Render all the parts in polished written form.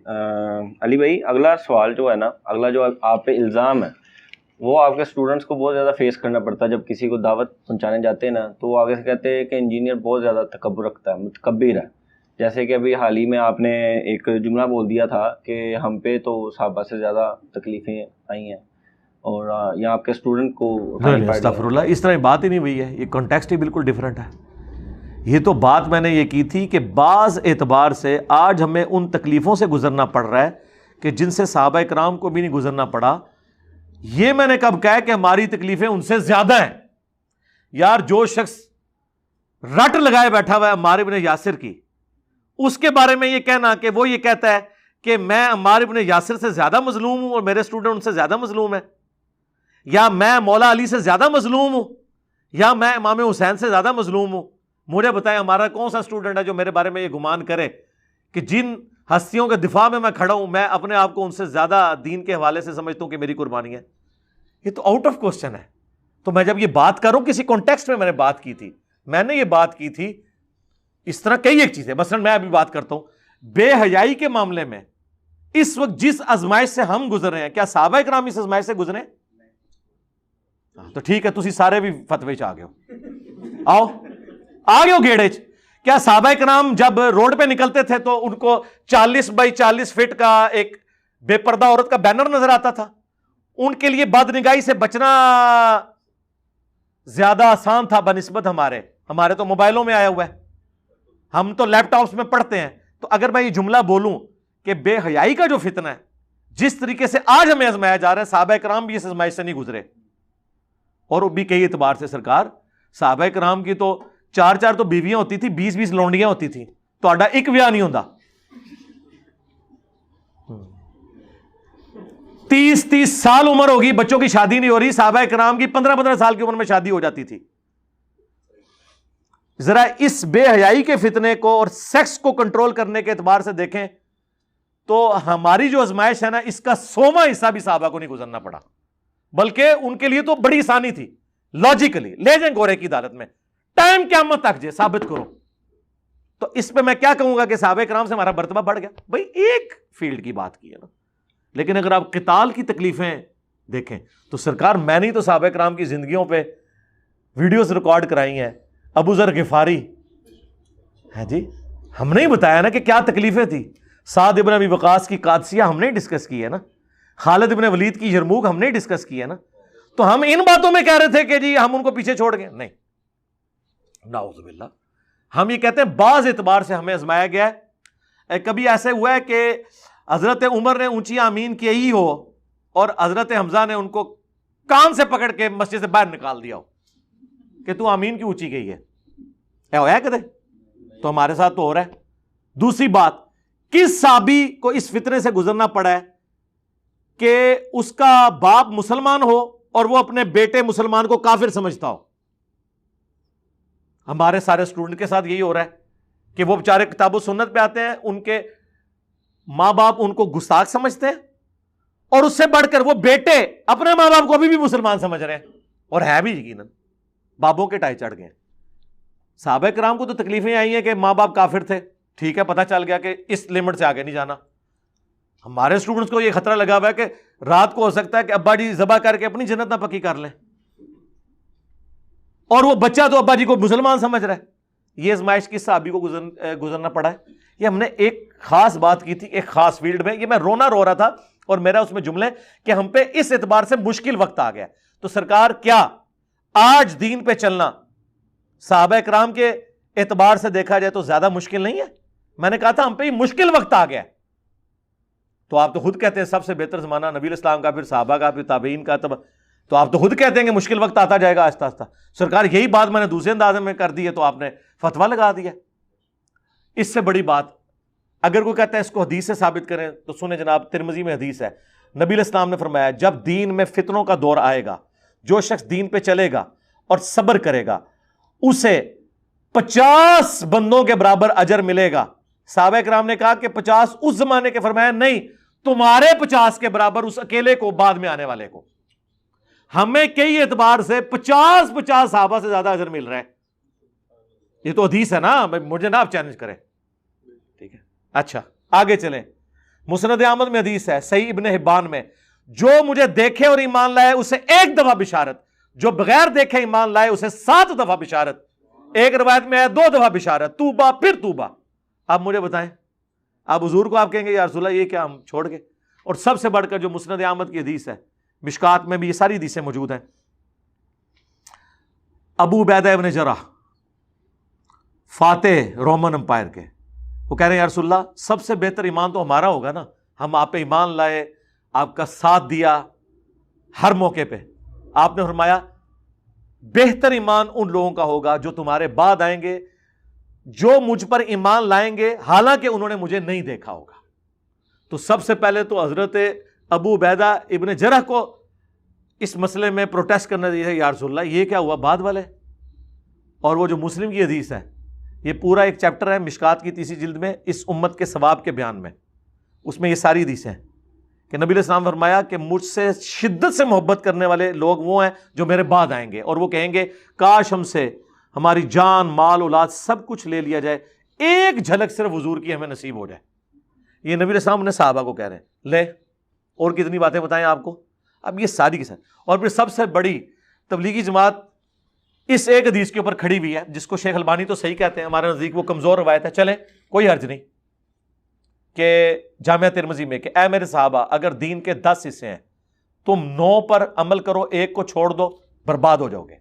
علی بھائی اگلا سوال جو ہے نا، اگلا جو آپ پہ الزام ہے وہ آپ کے اسٹوڈنٹس کو بہت زیادہ فیس کرنا پڑتا ہے. جب کسی کو دعوت پہنچانے جاتے ہیں نا تو وہ آگے سے کہتے ہیں کہ انجینئر بہت زیادہ تکبر رکھتا ہے، متکبر ہے. جیسے کہ ابھی حال ہی میں آپ نے ایک جملہ بول دیا تھا کہ ہم پہ تو صحابہ سے زیادہ تکلیفیں آئی ہیں، اور یہاں آپ کے اسٹوڈنٹ کو استغفر اللہ، اس طرح بات ہی نہیں ہوئی ہے. یہ کانٹیکسٹ ہی بالکل ڈیفرنٹ ہے. یہ تو بات میں نے یہ کی تھی کہ بعض اعتبار سے آج ہمیں ان تکلیفوں سے گزرنا پڑ رہا ہے کہ جن سے صحابہ کرام کو بھی نہیں گزرنا پڑا. یہ میں نے کب کہا کہ ہماری تکلیفیں ان سے زیادہ ہیں؟ یار جو شخص رٹ لگائے بیٹھا ہوا ہے عمار ابن یاسر کی، اس کے بارے میں یہ کہنا کہ وہ یہ کہتا ہے کہ میں عمار ابن یاسر سے زیادہ مظلوم ہوں اور میرے اسٹوڈنٹ ان سے زیادہ مظلوم ہیں، یا میں مولا علی سے زیادہ مظلوم ہوں، یا میں امام حسین سے زیادہ مظلوم ہوں. مجھے بتائیں ہمارا کون سا اسٹوڈنٹ ہے جو میرے بارے میں یہ گمان کرے کہ جن ہستیوں کے دفاع میں کھڑا ہوں میں اپنے آپ کو ان سے زیادہ دین کے حوالے سے سمجھتا ہوں کہ میری قربانی ہے؟ یہ تو آؤٹ آف کوسچن ہے. تو میں جب یہ بات کروں کسی کانٹیکسٹ میں نے بات کی تھی، میں نے یہ بات کی تھی اس طرح کئی ایک چیزیں. مثلا میں ابھی بات کرتا ہوں بے حیائی کے معاملے میں. اس وقت جس آزمائش سے ہم گزر رہے ہیں، کیا صحابہ کرام اس آزمائش سے گزرے؟ تو ٹھیک ہے، تسی سارے بھی فتوے چ آ گئے ہو، آ گئے ہو گیڑے چ. کیا صحابہ کرام جب روڈ پہ نکلتے تھے تو ان کو 40 بائی 40 فٹ کا ایک بے پردہ عورت کا بینر نظر آتا تھا؟ ان کے لیے بدنگاہی سے بچنا زیادہ آسان تھا بنسبت ہمارے تو موبائلوں میں آیا ہوا ہے، ہم تو لیپ ٹاپس میں پڑھتے ہیں. تو اگر میں یہ جملہ بولوں کہ بے حیائی کا جو فتنہ ہے جس طریقے سے آج ہمیں آزمایا جا رہا ہے، صحابہ کرام بھی اس آزمائش سے نہیں گزرے. اور وہ بھی کئی اعتبار سے سرکار، صحابہ کرام کی تو 4 تو بیویاں ہوتی تھی، 20 لونڈیاں ہوتی تھیں. تو آڈا ایک ویاہ نہیں ہوتا. 30 سال عمر ہوگی، بچوں کی شادی نہیں ہو رہی. صحابہ کرام کی 15 سال کی عمر میں شادی ہو جاتی تھی. ذرا اس بے حیائی کے فتنے کو اور سیکس کو کنٹرول کرنے کے اعتبار سے دیکھیں تو ہماری جو آزمائش ہے نا، اس کا 100واں حصہ بھی صحابہ کو نہیں گزرنا پڑا، بلکہ ان کے لیے تو بڑی آسانی تھی. لاجیکلی لے جائیں گورے کی عدالت میں، ٹائم قیامت تک جے ثابت کرو. تو اس پہ میں کیا کہوں گا کہ صحابہ کرام سے ہمارا مرتبہ بڑھ گیا. بھائی ایک فیلڈ کی بات کی ہے نا، لیکن اگر آپ قتال کی تکلیفیں دیکھیں تو سرکار میں نے تو صحابہ کرام کی زندگیوں پہ ویڈیوز ریکارڈ کرائی ہیں. ابو ذر غفاری ہے جی، ہم نے ہی بتایا نا کہ کیا تکلیفیں تھی. سعد ابن ابی وقاص کی قادسیہ ہم نے ڈسکس کی ہے نا، خالد ابن ولید کی یرموک ہم نے ڈسکس کی ہے نا. تو ہم ان باتوں میں کہہ رہے تھے کہ جی ہم ان کو پیچھے چھوڑ گئے؟ نہیں، نعوذ باللہ. ہم یہ کہتے ہیں بعض اعتبار سے ہمیں آزمایا گیا ہے. کبھی ایسے ہوا ہے کہ حضرت عمر نے اونچی آمین کی ہی ہو اور حضرت حمزہ نے ان کو کان سے پکڑ کے مسجد سے باہر نکال دیا ہو کہ تو آمین کی اونچی گئی ہے؟ ہوا ہے کدے؟ تو ہمارے ساتھ تو ہو رہا ہے. دوسری بات، کس صحابی کو اس فتنے سے گزرنا پڑا ہے کہ اس کا باپ مسلمان ہو اور وہ اپنے بیٹے مسلمان کو کافر سمجھتا ہو؟ ہمارے سارے اسٹوڈنٹ کے ساتھ یہی ہو رہا ہے کہ وہ بیچارے کتاب و سنت پہ آتے ہیں، ان کے ماں باپ ان کو گستاخ سمجھتے ہیں، اور اس سے بڑھ کر وہ بیٹے اپنے ماں باپ کو ابھی بھی مسلمان سمجھ رہے ہیں، اور ہے بھی یقیناً بابوں کے ٹائی چڑھ گئے. صحابہ کرام کو تو تکلیفیں آئی ہیں کہ ماں باپ کافر تھے، ٹھیک ہے، پتہ چل گیا کہ اس لمٹ سے آگے نہیں جانا. ہمارے اسٹوڈنٹس کو یہ خطرہ لگا ہوا ہے کہ رات کو ہو سکتا ہے کہ ابا جی ذبح کر کے اپنی جنت نہ پکی کر لیں، اور وہ بچہ تو ابا جی کو مسلمان سمجھ رہا ہے. یہ آزمائش کس صحابی کو گزرنا پڑا ہے؟ یہ ہم نے ایک خاص بات کی تھی ایک خاص فیلڈ میں. یہ میں رونا رو رہا تھا اور میرا اس میں جملے کہ ہم پہ اس اعتبار سے مشکل وقت آ گیا. تو سرکار کیا آج دین پہ چلنا صحابہ کرام کے اعتبار سے دیکھا جائے تو زیادہ مشکل نہیں ہے؟ میں نے کہا تھا ہم پہ مشکل وقت آ گیا. تو آپ تو خود کہتے ہیں سب سے بہتر زمانہ نبی الاسلام کا، پھر صحابہ کا، پھر تابعین کا. تو آپ تو خود کہتے ہیں کہ مشکل وقت آتا جائے گا آہستہ آہستہ. سرکار یہی بات میں نے دوسرے انداز میں کر دی ہے تو آپ نے فتویٰ لگا دیا. اس سے بڑی بات اگر کوئی کہتا ہے اس کو حدیث سے ثابت کریں تو سنیں جناب، ترمذی میں حدیث ہے، نبی علیہ السلام نے فرمایا جب دین میں فتنوں کا دور آئے گا، جو شخص دین پہ چلے گا اور صبر کرے گا اسے 50 بندوں کے برابر اجر ملے گا. صحابہ کرام نے کہا کہ 50 اس زمانے کے، فرمایا نہیں، تمہارے 50 کے برابر اس اکیلے کو، بعد میں آنے والے کو. ہمیں کئی اعتبار سے 50 صحابہ سے زیادہ اجر مل رہا ہے. یہ تو حدیث ہے نا، مجھے نہ آپ چیلنج کریں. ٹھیک ہے، اچھا آگے چلیں. مسند احمد میں حدیث ہے, صحیح ابن حبان میں, جو مجھے دیکھے اور ایمان لائے اسے 1 دفعہ بشارت, جو بغیر دیکھے ایمان لائے اسے 7 دفعہ بشارت, ایک روایت میں ہے 2 دفعہ بشارت, توبہ پھر توبہ. آپ مجھے بتائیں, آپ حضور کو آپ کہیں گے یا رسول اللہ یہ کیا ہم چھوڑ گئے؟ اور سب سے بڑھ کر جو مسند احمد کی حدیث ہے, مشکات میں بھی یہ ساری حدیثیں موجود ہیں, ابو عبیدہ ابن جراح فاتح رومن امپائر کے, وہ کہہ رہے ہیں یا رسول اللہ سب سے بہتر ایمان تو ہمارا ہوگا نا, ہم آپ پہ ایمان لائے, آپ کا ساتھ دیا ہر موقع پہ. آپ نے فرمایا بہتر ایمان ان لوگوں کا ہوگا جو تمہارے بعد آئیں گے, جو مجھ پر ایمان لائیں گے حالانکہ انہوں نے مجھے نہیں دیکھا ہوگا. تو سب سے پہلے تو حضرت ابو عبیدہ ابن جرح کو اس مسئلے میں پروٹیسٹ کرنا چاہیے, یا رسول اللہ یہ کیا ہوا بعد والے. اور وہ جو مسلم کی حدیث ہے, یہ پورا ایک چیپٹر ہے مشکات کی 3 جلد میں, اس امت کے ثواب کے بیان میں, اس میں یہ ساری حدیثیں ہیں کہ نبی علیہ السلام فرمایا کہ مجھ سے شدت سے محبت کرنے والے لوگ وہ ہیں جو میرے بعد آئیں گے, اور وہ کہیں گے کاش ہم سے ہماری جان مال اولاد سب کچھ لے لیا جائے, ایک جھلک صرف حضور کی ہمیں نصیب ہو جائے. یہ نبی علیہ السلام نے صحابہ کو کہہ رہے ہیں. لے اور کتنی باتیں بتائیں آپ کو. اب یہ ساری کی ساری, اور پھر سب سے بڑی تبلیغی جماعت اس ایک حدیث کے اوپر کھڑی ہوئی ہے, جس کو شیخ البانی تو صحیح کہتے ہیں, ہمارے نزدیک وہ کمزور روایت ہے, چلیں کوئی حرج نہیں, کہ جامعہ ترمذی میں کہ اے میرے صحابہ اگر دین کے 10 حصے ہیں تم 9 پر عمل کرو, 1 کو چھوڑ دو, برباد ہو جاؤ گے.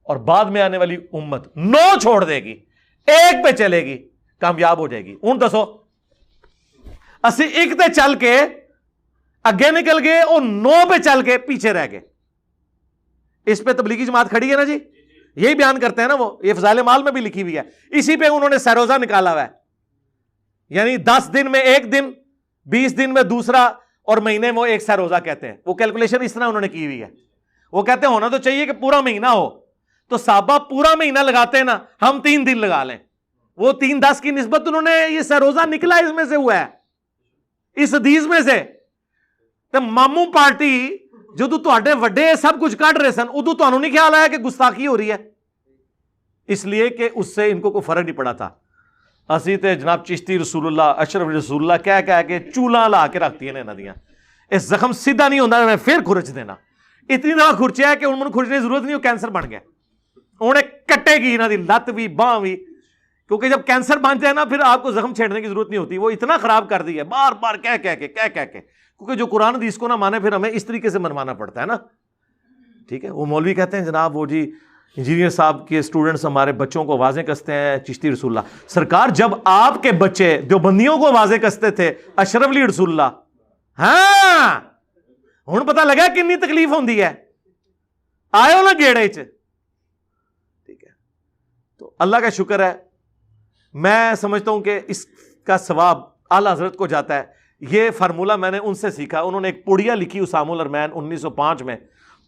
اور بعد میں آنے والی امت 9 چھوڑ دے گی, 1 پہ چلے گی, کامیاب ہو جائے گی. ان دسو اسی 1 تے چل کے اگے نکل گئے اور 9 پہ چل کے پیچھے رہ گئے. اس پہ تبلیغی جماعت کھڑی ہے نا جی, یہی بیان کرتے ہیں نا وہ, یہ فضائل مال میں بھی لکھی ہوئی ہے, اسی پہ انہوں نے سروزہ نکالا ہوا ہے. یعنی 10 دن میں 1 دن, 20 دن میں دوسرا, اور مہینے میں 1 سہ روزہ کہتے ہیں. وہ کیلکولیشن اس طرح انہوں نے کی ہوئی ہے. وہ کہتے ہیں ہونا تو چاہیے کہ پورا مہینہ ہو, تو صحابہ پورا مہینہ لگاتے ہیں نا, ہم 3 دن لگا لیں. وہ 3-10 کی نسبت انہوں نے یہ سہ روزہ نکلا اس میں سے ہوا ہے, اس حدیث میں سے. تو ماموں پارٹی جدو تواڈے وڈے سب کچھ کٹ رہے سن, ادو تانوں نہیں خیال آیا کہ گستاخی ہو رہی ہے, اس لیے کہ اس سے ان کو کوئی فرق نہیں پڑا تھا. اسی تے جناب چشتی رسول اللہ, اشرف رسول اللہ کہہ کے چولاں لا کے رکھتی ہیں ندیاں. اس زخم سیدھا نہیں ہوتا, میں پھر کھرچ دینا. اتنی دفعہ کھرچیا ہے کہ انہوں نے کھرچنے کی ضرورت نہیں, وہ کینسر بن گیا. انہوں نے کٹے گی انہوں دی لت بھی باں بھی, کیونکہ جب کینسر بن جائے نا پھر آپ کو زخم چھیڑنے کی ضرورت نہیں ہوتی. وہ اتنا خراب کر دی ہے بار بار کہہ کے, کیونکہ جو قرآن حدیث کو نہ مانے پھر ہمیں اس طریقے سے منوانا پڑتا ہے نا. ٹھیک ہے, وہ مولوی کہتے ہیں جناب وہ جی انجینئر صاحب کے اسٹوڈنٹس ہمارے بچوں کو آوازیں کستے ہیں چشتی رسول اللہ. سرکار جب آپ کے بچے دیوبندیوں کو آوازیں کستے تھے اشرف علی رسول اللہ, ہاں ہن پتہ لگا کنی تکلیف ہوندی ہے, آئے نا گیڑے چ. ٹھیک ہے, تو اللہ کا شکر ہے, میں سمجھتا ہوں کہ اس کا ثواب اعلیٰ حضرت کو جاتا ہے. یہ فارمولہ میں نے ان سے سیکھا, انہوں نے ایک پڑیا لکھی اسام الارمین 1905 میں,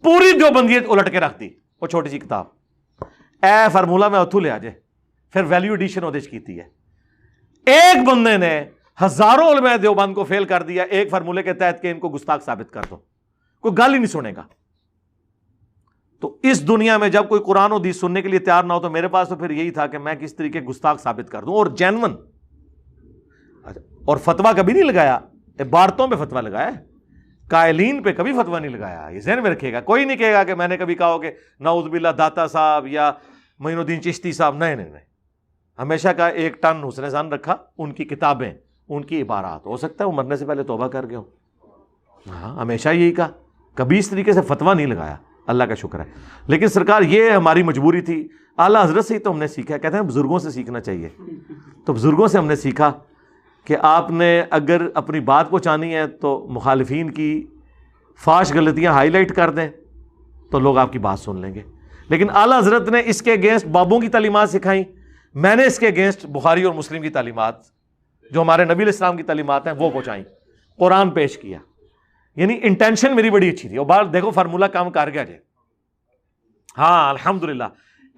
پوری دیوبندیت الٹ کے رکھ دی, وہ چھوٹی سی کتاب. اے فارمولہ میں اتھو لے آ جائے, پھر ویلیو ایڈیشن اودیش کیتی ہے. ایک بندے نے ہزاروں علماء دیوبند کو فیل کر دیا ایک فارمولے کے تحت کہ ان کو گستاخ ثابت کر دو, کوئی گل ہی نہیں سنے گا. تو اس دنیا میں جب کوئی قرآن و حدیث سننے کے لیے تیار نہ ہو تو میرے پاس تو پھر یہی تھا کہ میں کس طریقے گستاخ ثابت کر دوں, اور جینون. اور فتویٰ کبھی نہیں لگایا, عبارتوں پہ فتویٰ لگایا, قائلین پہ کبھی فتویٰ نہیں لگایا. یہ ذہن میں رکھے گا, کوئی نہیں کہے گا کہ میں نے کبھی کہا ہو کہ نعوذ باللہ داتا صاحب یا معین الدین چشتی صاحب. نہیں, ہمیشہ کا 1 ٹن حسن ظن رکھا, ان کی کتابیں, ان کی عبارات. ہو سکتا ہے وہ مرنے سے پہلے توبہ کر گئے ہوں, ہاں ہمیشہ یہی کہا, کبھی اس طریقے سے فتویٰ نہیں لگایا. اللہ کا شکر ہے. لیکن سرکار یہ ہماری مجبوری تھی, اعلیٰ حضرت سے ہی تو ہم نے سیکھا. کہتے ہیں بزرگوں سے سیکھنا چاہیے, تو بزرگوں سے ہم نے سیکھا کہ آپ نے اگر اپنی بات پہنچانی ہے تو مخالفین کی فاش غلطیاں ہائی لائٹ کر دیں تو لوگ آپ کی بات سن لیں گے. لیکن اعلیٰ حضرت نے اس کے اگینسٹ بابوں کی تعلیمات سکھائیں, میں نے اس کے اگینسٹ بخاری اور مسلم کی تعلیمات, جو ہمارے نبی علیہ السلام کی تعلیمات ہیں, وہ پہنچائیں, قرآن پیش کیا. یعنی انٹینشن میری بڑی اچھی تھی. اور بار دیکھو فارمولہ کام کر گیا جائے. ہاں الحمدللہ.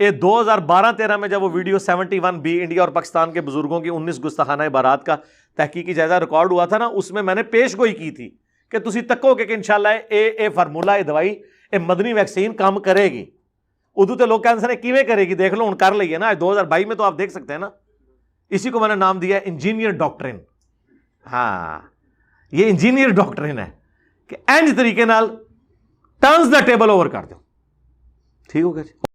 یہ 2012-13 میں جب وہ ویڈیو 71B انڈیا اور پاکستان کے بزرگوں کی 19 گستاخانہ عبارات کا تحقیقی جائزہ ریکارڈ ہوا تھا نا, اس میں نے پیش گوئی کی تھی کہ تسی تکو کہ انشاءاللہ اے فارمولہ, اے دوائی, اے مدنی ویکسین کام کرے گی. اردو تے لوگ کہتے ہیں کیویں کرے گی, دیکھ لو ہن کر لئیے نا. 2022 میں تو آپ دیکھ سکتے ہیں نا. اسی کو میں نے نام دیا انجینئر ڈاکٹرن. ہاں یہ انجینئر ڈاکٹرین ہے کہ انج طریقے نال ٹرنز دا ٹیبل اوور کر دو. ٹھیک ہوگا جی.